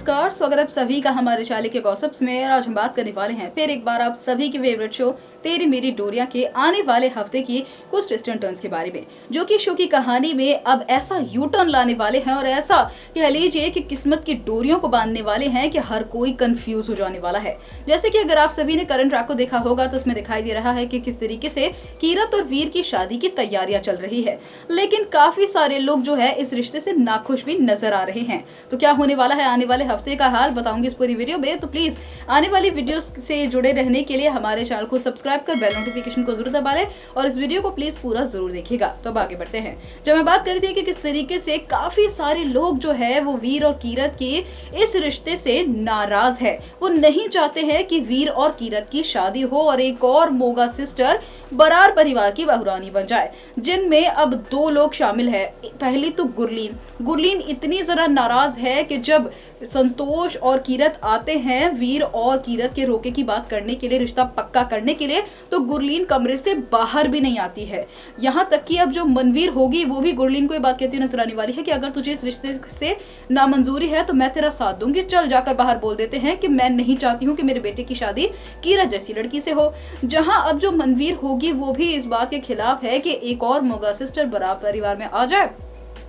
नमस्कार, स्वागत है आप सभी का हमारे चैनल के गॉसिप्स में। और आज हम बात करने वाले हैं फिर एक बार आप सभी के फेवरेट शो तेरी मेरी डोरियां के आने वाले हफ्ते की कुछ ट्विस्ट एंड टर्न्स के बारे में, जो कि शो की कहानी में अब ऐसा यू टर्न लाने वाले हैं और ऐसा कह लीजिए कि किस्मत की डोरियों को बांधने वाले हैं कि हर कोई कंफ्यूज हो जाने वाला है। जैसे कि अगर आप सभी ने करंट ट्रैक को देखा होगा तो उसमें दिखाई दे रहा है कि किस तरीके से कीरत और वीर की शादी की तैयारियां चल रही है, लेकिन काफी सारे लोग जो है इस रिश्ते से नाखुश भी नजर आ रहे हैं। तो क्या होने वाला है आने वाले हफ्ते का हाल बताऊंगी इस पूरी वीडियो में। तो प्लीज आने वाली वीडियो से जुड़े रहने के लिए हमारे चैनल को सब्सक्राइब कर बेल नोटिफिकेशन को जरूर दबा लें और इस वीडियो को प्लीज पूरा जरूर देखिएगा। तो अब आगे बढ़ते हैं। जब मैं बात कर रही थी कि किस तरीके से काफी सारे लोग जो है वो वीर और कीरत की इस रिश्ते से नाराज है, वो नहीं चाहते हैं कि वीर और कीरत की शादी हो और एक और मोगा सिस्टर बरार परिवार की बहुरानी बन जाए, जिनमें अब दो लोग शामिल है। पहली तो गुरलीन इतनी जरा नाराज है कि जब संतोष और कीरत आते हैं वीर और कीरत के रोके की बात करने के लिए, रिश्ता पक्का करने के लिए, तो गुरलीन कमरे से बाहर भी नहीं आती है। यहाँ तक कि अब जो मनवीर होगी वो भी गुरलीन को ये बात कहती नजर आने वाली है कि अगर तुझे इस रिश्ते से नामंजूरी है तो मैं तेरा साथ दूंगी, चल जाकर बाहर बोल देते हैं कि मैं नहीं चाहती हूँ कि मेरे बेटे की शादी कीरत जैसी लड़की से हो। जहाँ अब जो मनवीर होगी वो भी इस बात के खिलाफ है कि एक और मोगा सिस्टर बरार परिवार में आ जाए।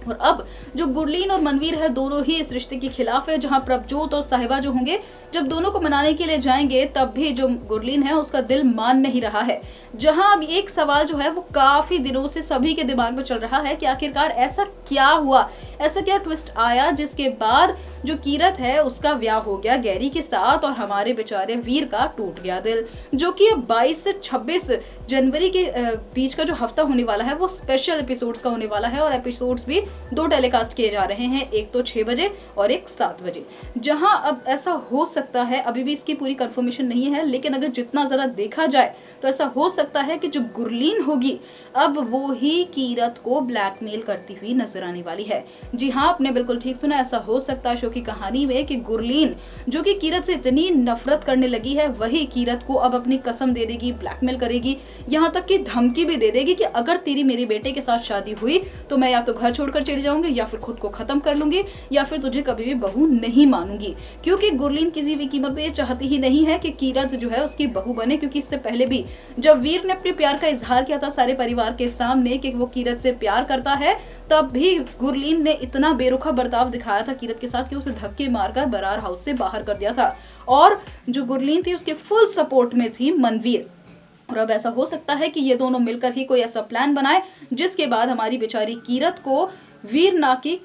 और अब जो गुरलीन और मनवीर है दोनों ही इस रिश्ते के खिलाफ है। जहां प्रभजोत और साहिबा जो होंगे जब दोनों को मनाने के लिए जाएंगे तब भी जो गुरलीन है उसका दिल मान नहीं रहा है। जहां अब एक सवाल जो है वो काफी दिनों से सभी के दिमाग में चल रहा है कि आखिरकार ऐसा क्या हुआ, ऐसा क्या ट्विस्ट आया जिसके बाद जो कीरत है उसका ब्याह हो गया गैरी के साथ और हमारे बेचारे वीर का टूट गया दिल। जो कि अब 22 से 26 जनवरी के बीच का जो हफ्ता होने वाला है वो स्पेशल एपिसोड्स का होने वाला है और एपिसोड्स भी दो टेलीकास्ट किए जा रहे हैं, एक तो 6 बजे और एक 7 बजे। जहां अब ऐसा हो सकता है, अभी भी इसकी पूरी कंफर्मेशन नहीं है, लेकिन अगर जितना जरा देखा जाए तो ऐसा हो सकता है कि जो गुरलीन होगी अब वो ही कीरत को ब्लैकमेल करती हुई नजर आने वाली है। जी हाँ, आपने बिल्कुल ठीक सुना, ऐसा हो सकता है शो की कहानी में कि गुरलीन जो कि कीरत से इतनी नफरत करने लगी है वही कीरत को अब अपनी कसम दे देगी, ब्लैकमेल करेगी, यहाँ तक कि धमकी भी दे देगी कि अगर तेरी मेरे बेटे के साथ शादी हुई तो मैं या तो घर छोड़कर चली जाऊंगी या फिर खुद को खत्म कर लूंगी या फिर तुझे कभी भी बहू नहीं मानूंगी। क्योंकि गुरलीन किसी भी कीमत पे ये चाहती ही नहीं है कि कीरत जो है उसकी बहू बने, क्योंकि इससे पहले भी जब वीर ने अपने प्यार का इजहार किया था सारे परिवार के सामने कि वो कीरत से प्यार करता है, तब भी गुरलीन ने इतना बेरुखा बर्ताव दिखाया था कीरत के साथ कि उसे धक्के मारकर बरार हाउस से बाहर कर दिया था। और जो गुरलीन थी उसके फुल सपोर्ट में थी मनवीर। और अब ऐसा हो सकता है कि ये दोनों मिलकर ही कोई ऐसा प्लान बनाए जिसके बाद हमारी बेचारी कीरत को वीर ना की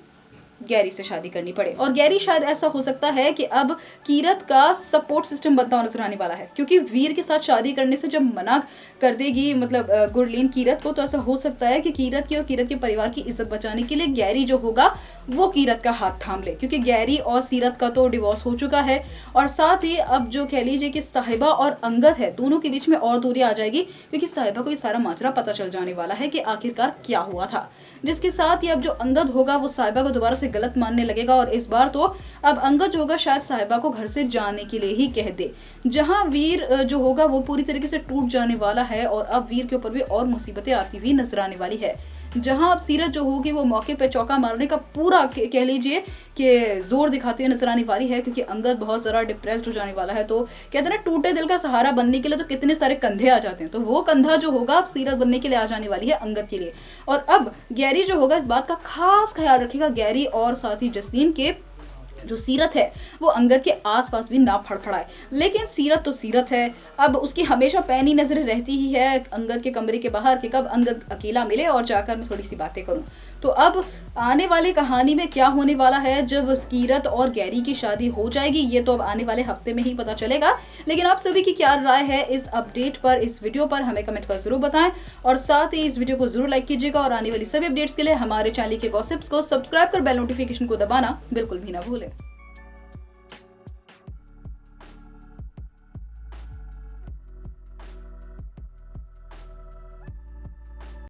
गैरी से शादी करनी पड़े। और गैरी शायद ऐसा हो सकता है कि अब कीरत का सपोर्ट सिस्टम बनता हुआ नजर आने वाला है, क्योंकि वीर के साथ शादी करने से जब मना कर देगी मतलब गुरलीन कीरत को, तो ऐसा हो सकता है कि कीरत की और कीरत के परिवार की इज्जत बचाने के लिए गैरी जो होगा वो कीरत का हाथ थाम ले, क्योंकि गैरी और सीरत का तो डिवोर्स हो चुका है। और साथ ही अब जो कह लीजिए कि साहिबा और अंगद है दोनों के बीच में और दूरी आ जाएगी, क्योंकि साहिबा को ये सारा माजरा पता चल जाने वाला है कि आखिरकार क्या हुआ था। जिसके साथ ही अब जो अंगद होगा वो साहिबा को दोबारा से गलत मानने लगेगा और इस बार तो अब अंगद जो होगा शायद साहिबा को घर से जाने के लिए ही कह दे। जहां वीर जो होगा वो पूरी तरीके से टूट जाने वाला है और अब वीर के ऊपर भी और मुसीबतें आती हुई नजर आने वाली है। जहां अब सीरत जो होगी वो मौके पे चौका मारने का पूरा कह लीजिए कि जोर दिखाती हुई नजर आने वाली है, क्योंकि अंगद बहुत जरा डिप्रेस्ड हो जाने वाला है। तो कहते हैं ना, टूटे दिल का सहारा बनने के लिए तो कितने सारे कंधे आ जाते हैं, तो वो कंधा जो होगा अब सीरत बनने के लिए आ जाने वाली है अंगद के लिए। और अब गैरी जो होगा इस बात का खास ख्याल रखेगा, गैरी और साथ ही जसलीन के जो सीरत है वो अंगद के आसपास भी ना फड़फड़ाए। लेकिन सीरत तो सीरत है, अब उसकी हमेशा पैनी नजर रहती ही है अंगद के कमरे के बाहर कि कब अंगद अकेला मिले और जाकर मैं थोड़ी सी बातें करूं। तो अब आने वाली कहानी में क्या होने वाला है जब कीरत और गैरी की शादी हो जाएगी, ये तो अब आने वाले हफ्ते में ही पता चलेगा। लेकिन आप सभी की क्या राय है इस अपडेट पर, इस वीडियो पर, हमें कमेंट कर जरूर बताएं और साथ ही इस वीडियो को जरूर लाइक कीजिएगा और आने वाली सभी अपडेट्स के लिए हमारे चैनल के गॉसिप्स को सब्सक्राइब कर बेल नोटिफिकेशन को दबाना बिल्कुल भी ना भूलें।